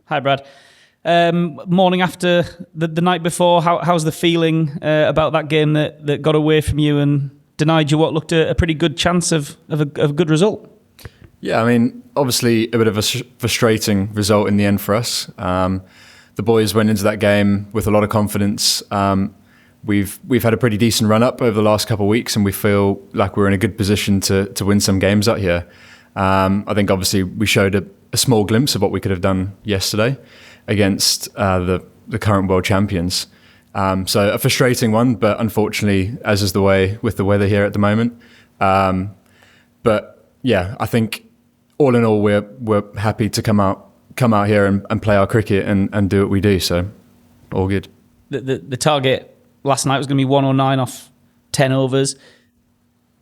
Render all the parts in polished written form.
Hi, Brad. Morning after the night before, how's the feeling about that game that got away from you and denied you what looked a pretty good chance of a good result? Yeah, I mean, obviously a bit of a frustrating result in the end for us. The boys went into that game with a lot of confidence. We've had a pretty decent run up over the last couple of weeks, and we feel like we're in a good position to win some games out here. I think obviously we showed a small glimpse of what we could have done yesterday against the current world champions. So a frustrating one, but unfortunately, as is the way with the weather here at the moment. But yeah, I think all in all, we're happy to come out here and play our cricket and do what we do. So all good. The target last night was going to be 109 off 10 overs.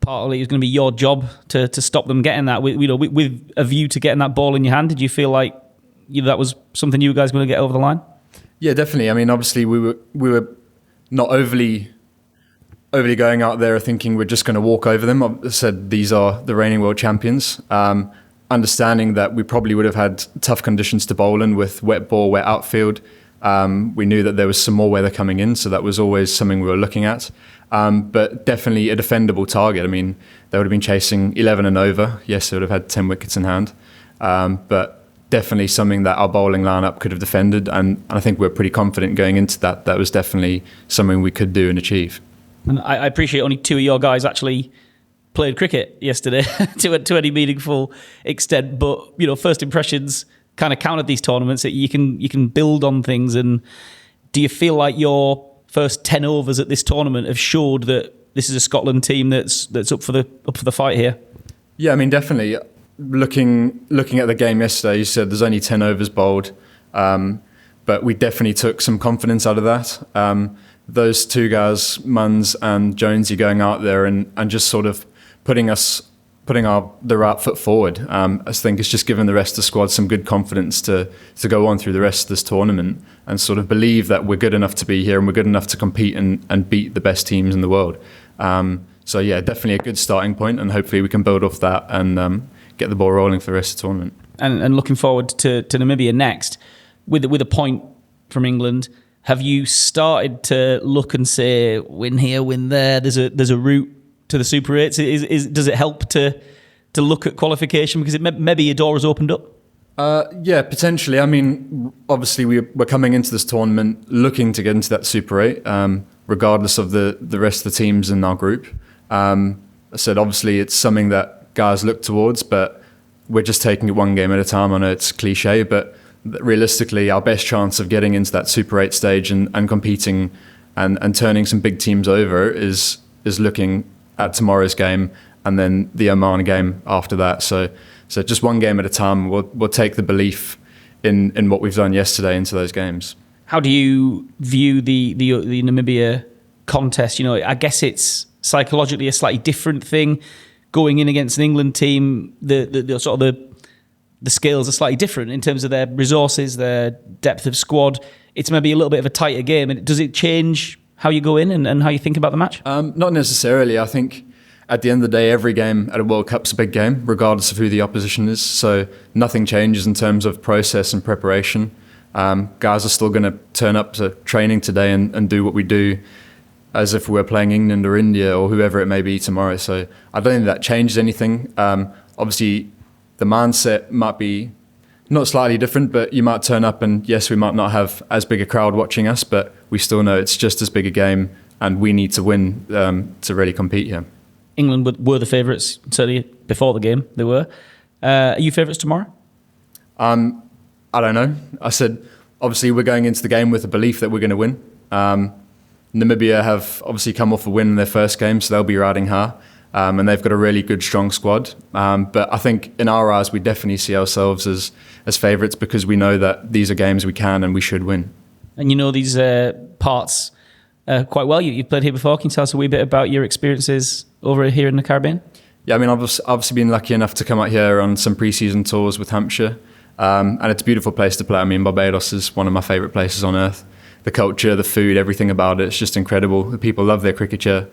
Partly it was going to be your job to stop them getting that. With a view to getting that ball in your hand, did you feel like that was something you guys were going to get over the line? Yeah, definitely. I mean, obviously we were not overly going out there thinking we're just going to walk over them. I said these are the reigning world champions. Understanding that we probably would have had tough conditions to bowl in with wet ball, wet outfield. We knew that there was some more weather coming in, so that was always something we were looking at. But definitely a defendable target. I mean, they would have been chasing 11 and over. Yes, they would have had 10 wickets in hand. But definitely something that our bowling lineup could have defended. And I think we're pretty confident going into that. That was definitely something we could do and achieve. And I appreciate only two of your guys actually played cricket yesterday to any meaningful extent. But, first impressions kind of count at these tournaments, that you can build on things. And do you feel like your first 10 overs at this tournament have showed that this is a Scotland team that's up for the fight here? Yeah, I mean, definitely. Looking at the game yesterday, you said there's only 10 overs bowled, but we definitely took some confidence out of that. Those two guys, Munns and Jonesy, going out there and just sort of putting the right foot forward. I think it's just given the rest of the squad some good confidence to go on through the rest of this tournament and sort of believe that we're good enough to be here and we're good enough to compete and beat the best teams in the world. So yeah, definitely a good starting point, and hopefully we can build off that and get the ball rolling for the rest of the tournament. And looking forward to Namibia next, with a point from England. Have you started to look and say, win here, win there? There's a route to the Super 8s. Does it help to look at qualification, because maybe your door has opened up? Yeah, potentially. I mean, obviously we're coming into this tournament looking to get into that Super 8, regardless of the rest of the teams in our group. I said obviously it's something that guys look towards, but we're just taking it one game at a time. I know it's cliche, but realistically our best chance of getting into that Super 8 stage and competing and turning some big teams over is looking at tomorrow's game and then the Oman game after that. So just one game at a time. We'll take the belief in what we've done yesterday into those games. How do you view the Namibia contest? I guess it's psychologically a slightly different thing going in against an England team. The sort of the scales are slightly different in terms of their resources, their depth of squad. It's maybe a little bit of a tighter game. And does it change how you go in and how you think about the match? Not necessarily. I think at the end of the day, every game at a World Cup's a big game, regardless of who the opposition is. So nothing changes in terms of process and preparation. Guys are still going to turn up to training today and do what we do as if we were playing England or India or whoever it may be tomorrow. So I don't think that changes anything. Obviously, the mindset might be not slightly different, but you might turn up and yes, we might not have as big a crowd watching us, but we still know it's just as big a game and we need to win to really compete here. England were the favourites, certainly before the game they were. Are you favourites tomorrow? I don't know. I said, obviously we're going into the game with the belief that we're going to win. Namibia have obviously come off a win in their first game, so they'll be riding high. And they've got a really good, strong squad. But I think in our eyes, we definitely see ourselves as favourites because we know that these are games we can and we should win. And you know these parts quite well. You've played here before. Can you tell us a wee bit about your experiences over here in the Caribbean? Yeah, I mean, I've obviously been lucky enough to come out here on some pre-season tours with Hampshire. And it's a beautiful place to play. I mean, Barbados is one of my favourite places on earth. The culture, the food, everything about it, it's just incredible. The people love their cricket here.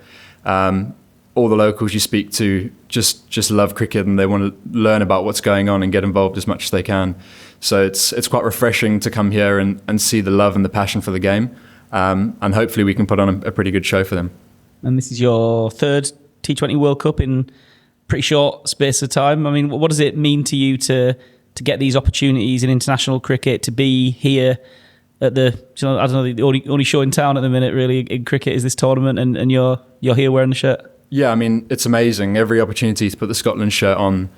All the locals you speak to just love cricket and they want to learn about what's going on and get involved as much as they can. So it's quite refreshing to come here and see the love and the passion for the game. And hopefully we can put on a pretty good show for them. And this is your third T20 World Cup in pretty short space of time. I mean, what does it mean to you to get these opportunities in international cricket, to be here at the, I don't know, the only show in town at the minute really in cricket is this tournament, and you're here wearing the shirt? Yeah, I mean, it's amazing. Every opportunity to put the Scotland shirt on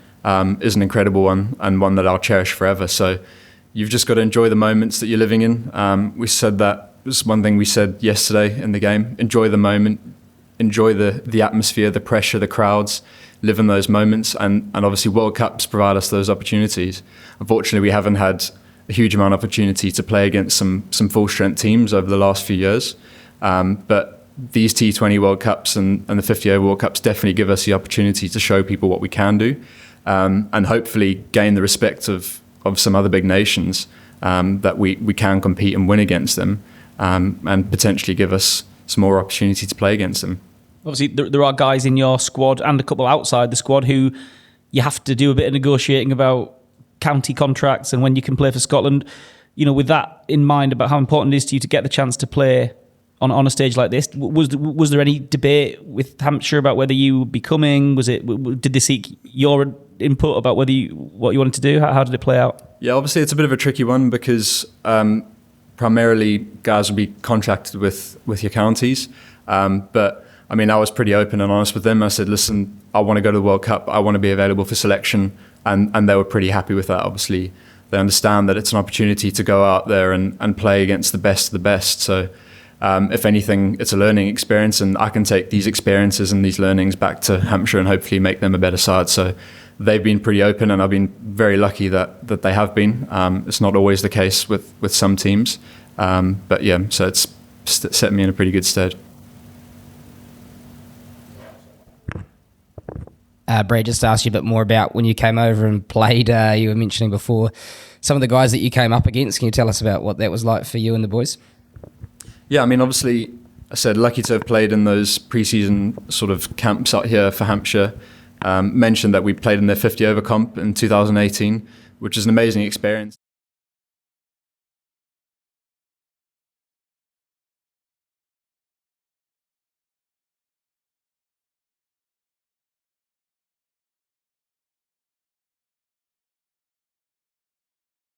is an incredible one, and one that I'll cherish forever. So you've just got to enjoy the moments that you're living in. We said that, it was one thing we said yesterday in the game. Enjoy the moment, enjoy the atmosphere, the pressure, the crowds, live in those moments. And obviously World Cups provide us those opportunities. Unfortunately, we haven't had a huge amount of opportunity to play against some full strength teams over the last few years. But these T20 World Cups and the 50 over World Cups definitely give us the opportunity to show people what we can do, and hopefully gain the respect of some other big nations, that we can compete and win against them, and potentially give us some more opportunity to play against them. Obviously, there are guys in your squad and a couple outside the squad who you have to do a bit of negotiating about county contracts and when you can play for Scotland. You know, with that in mind about how important it is to you to get the chance to play on a stage like this, was there any debate with Hampshire about whether you would be coming? Did they seek your input about what you wanted to do? How did it play out? Yeah, obviously it's a bit of a tricky one because primarily guys will be contracted with your counties, but I mean, I was pretty open and honest with them. I said, listen, I want to go to the World Cup. I want to be available for selection. And they were pretty happy with that. Obviously, they understand that it's an opportunity to go out there and play against the best of the best. So if anything, it's a learning experience, and I can take these experiences and these learnings back to Hampshire and hopefully make them a better side. So they've been pretty open, and I've been very lucky that they have been. It's not always the case with some teams. But yeah, so it's set me in a pretty good stead. Brad, just to ask you a bit more about when you came over and played. You were mentioning before some of the guys that you came up against. Can you tell us about what that was like for you and the boys? Yeah, I mean, obviously, I said lucky to have played in those pre-season sort of camps out here for Hampshire. Mentioned that we played in their 50 over comp in 2018, which is an amazing experience.